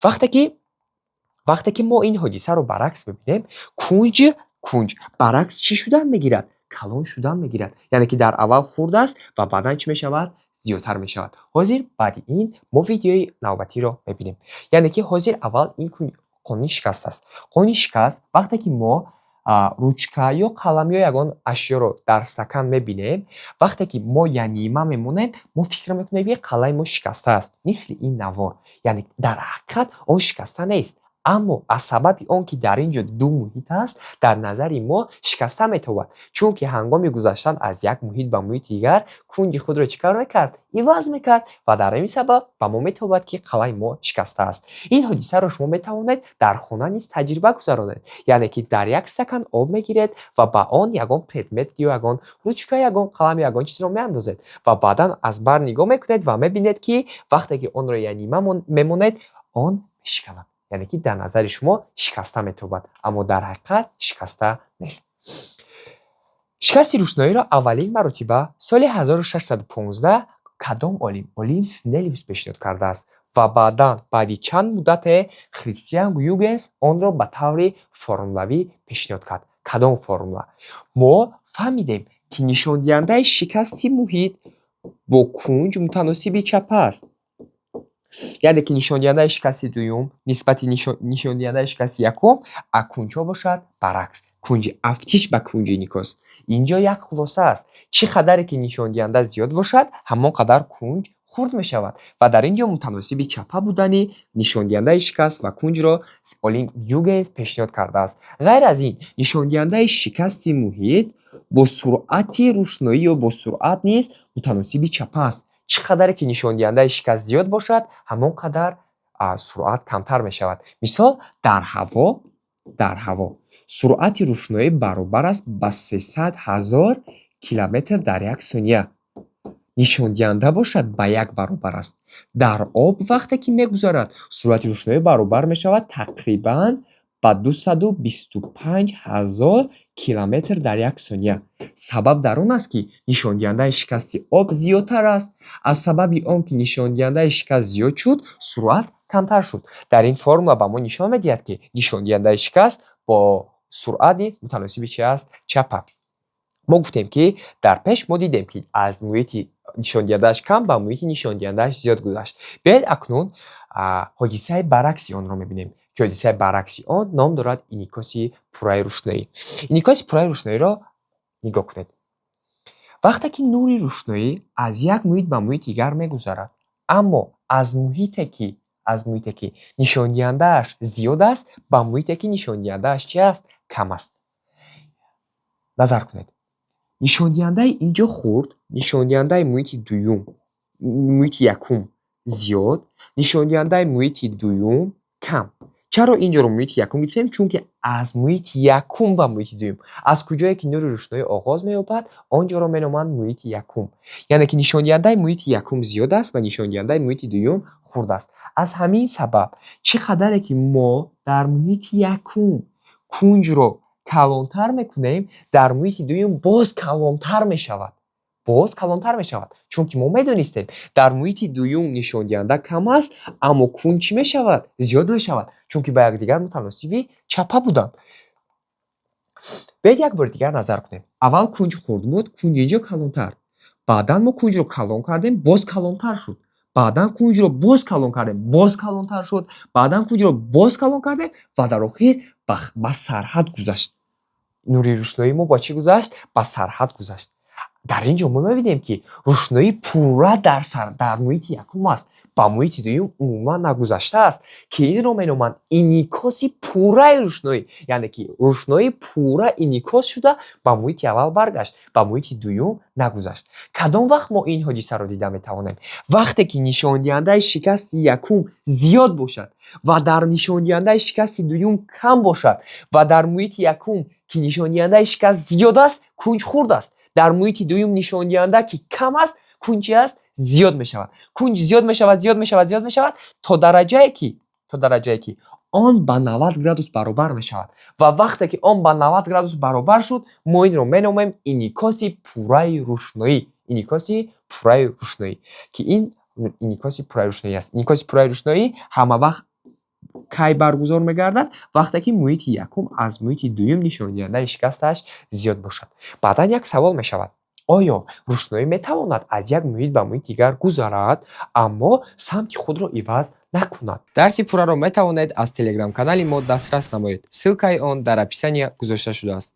وقتی که ما این حادثه رو برعکس ببینیم، کنج برعکس چی شدن میگیرد؟ کلان شدن میگیرد. یعنی که در اول خرد است و بعدا چی میشود؟ زیادتر میشود. حاضر بعد این ما ویدیوی نوبتی رو ببینیم. یعنی که حاضر اول این قونی شکست است. قونی شکست وقتی که ما ручка یا قلم یا یگان اشیا رو در стакан میبینیم، وقتی که ما یعنی ما میمونیم، ما فکر میکنیم که قلم ما شکسته است، مثل این نوار. یعنی در حقیقت آن شکسته نیست، اما از سبب آن که در اینجا دو محیط است، در نظر ما شکسته میتواند، چون که هنگام گذشتن از یک محیط به محیط دیگر کنج خود را چیکار میکرد؟ عوض میکرد و در این سبب به ما میتواند که قلم ما شکسته است. این حادثه را شما میتوانید در خانه نیز تجربه گذرانید. یعنی که در یک استکان آب میگیرید و به آن یگان پردمت یا یگان رучка، یگان قلم، یگان چیز را میاندازید و بعدا از بر نگاه میکنید و میبینید که وقتی که آن را یعنی میمونید آن میشکند. یعنی که در نظر شما شکسته میتواند، اما در حقیقت شکسته نیست. شکست روشنایی را اولین مرتبه سال 1615 کدام عالم سنلیوس پیشنهاد کرده است و بعد چند مدت کریستیان هیوگنس آن را به طور فرمولوی پیشنهاد کرد. کدام فرموله؟ ما فهمیدیم که نشان دهنده شکست محیط با کنج متناسب چپ است. یعنی که نشان دهنده شکست دوم نسبت نشان دهنده شکست یکم از کنج ها باشد برعکس. کنج افتیش به کنج نیکوس. اینجا یک خلاصه است. چه قدر که نشان دهنده زیاد باشد، همان قدر کنج خرد می شود و در اینجا متناسب چپه بودن نشان دهنده شکست و کنج را آلین هیوگنس پیشنهاد کرده است. غیر از این، نشان دهنده شکست محیط با سرعت روشنایی و با سرعت نیز متناسب چپه است. چقدر که نشان دهنده شکست زیاد باشد، همان قدر سرعت کمتر می شود. مثال در هوا سرعت روشنایی برابر است با 300,000 کیلومتر در یک ثانیه. نشان دهنده باشد با یک برابر است. در آب وقتی که میگذرد سرعت روشنایی برابر می شود تقریبا با 225,000 کیلومتر در یک ثانیه. سبب در آن است که نشان دهنده شکست آب زیادتر است. از سبب آن که نشان دهنده شکست زیاد شد، سرعت کمتر شد. در این فرمول به ما نشان میدهد که نشان دهنده شکست با سرعت نیز متناسب چه است؟ چپ. ما گفتیم که در پیش ما دیدیم که از محیط نشان دهنده‌اش کم به محیط نشان دهنده‌اش زیاد گذشت. بیاید اکنون حادثه برعکس آن را می‌بینیم که حادثه برعکس آن نام دارد انعکاس پورای روشنایی. انعکاس پورای روشنایی را نگاه کنید. وقتی که نور روشنایی از یک محیط به محیط دیگر می‌گذرد، اما از محیطی که نشان دهنده‌اش زیاد است به محیطی که نشان دهنده‌اش چه است؟ کم است. نظر کنید. نشان دهنده اینجا خرد، نشان دهنده محیط دوم، محیط یکم زیاد، نشان دهنده محیط دوم کم. چرا اینجا رو محیط یکم گفتیم؟ چون که از محیط یکم به محیط دوم، از کجایی که نور روشنایی آغاز می‌یابد آنجا را می‌نامند محیط یکم. یعنی که نشان دهنده محیط یکم زیاد است و نشان دهنده محیط دوم خرد است. از همین سبب چقدر که ما در محیط یکم کنج رو کلانتر میکنیم، در محیط دوم باز کلانتر میشود. چون که ما میدونستیم در محیط دوم نشان دهنده کم است، اما کنج چی میشود؟ زیاد میشود، چون که با یکدیگر متناسب چپه بودند. بیاید یک بار دیگر نظر کنیم. اول کنج خرد بود، کنج اینجا کلانتر. بعدا ما کنج رو کلان کردیم، باز کلانتر شد. بعدا کنج رو باز کلان کردیم، باز کلانتر شد. بعدا کنج رو باز کلان کردیم و در آخر به سرحد گذشت. نوری روشنایی ما با چی گذشت؟ با سرحد گذشت. در اینجا ما می‌بینیم که روشنایی پورا در محیط یکم است، با محیط دوم عموما نگذشته است که این رو می‌نامند انعکاس پورای روشنایی. یعنی که روشنایی پورا انعکاس شده با محیط اول برگشت، با محیط دوم نگذشت. کدام وقت ما این حادثه رو دیده می‌توانیم؟ وقتی که نشان دهنده شکست یکم زیاد باشد و در نشان دهنده شکست دوم کم باشد و در محیط یکم که نشان دهنده شکست زیاد است کنج خرد است. در محیط دوم نشان دهنده که کم است کنج است زیاد می شود. کنج زیاد می شود تا درجه که آن با 90 گرادوس برابر می شود و وقتی که آن با 90 گرادوس برابر شد ما این رو می نامیم انعکاس پورای روشنایی. که این انعکاس پورای روشنایی است. انعکاس پورای روشنایی همه وقت кай баргузор мегардад? вақте ки муҳити якум аз муҳити дуюм нишондиҳандаи шикасташ зиёд бошад. баъдан як савол мешавад: оё рушноӣ метавонад аз як муҳит ба муҳити дигар гузарад, аммо самти худро иваз накунад? дарси пурраро метавонед аз телеграм-канали мо дастрас намоед. ссилкаи он дар описания гузошта шудааст.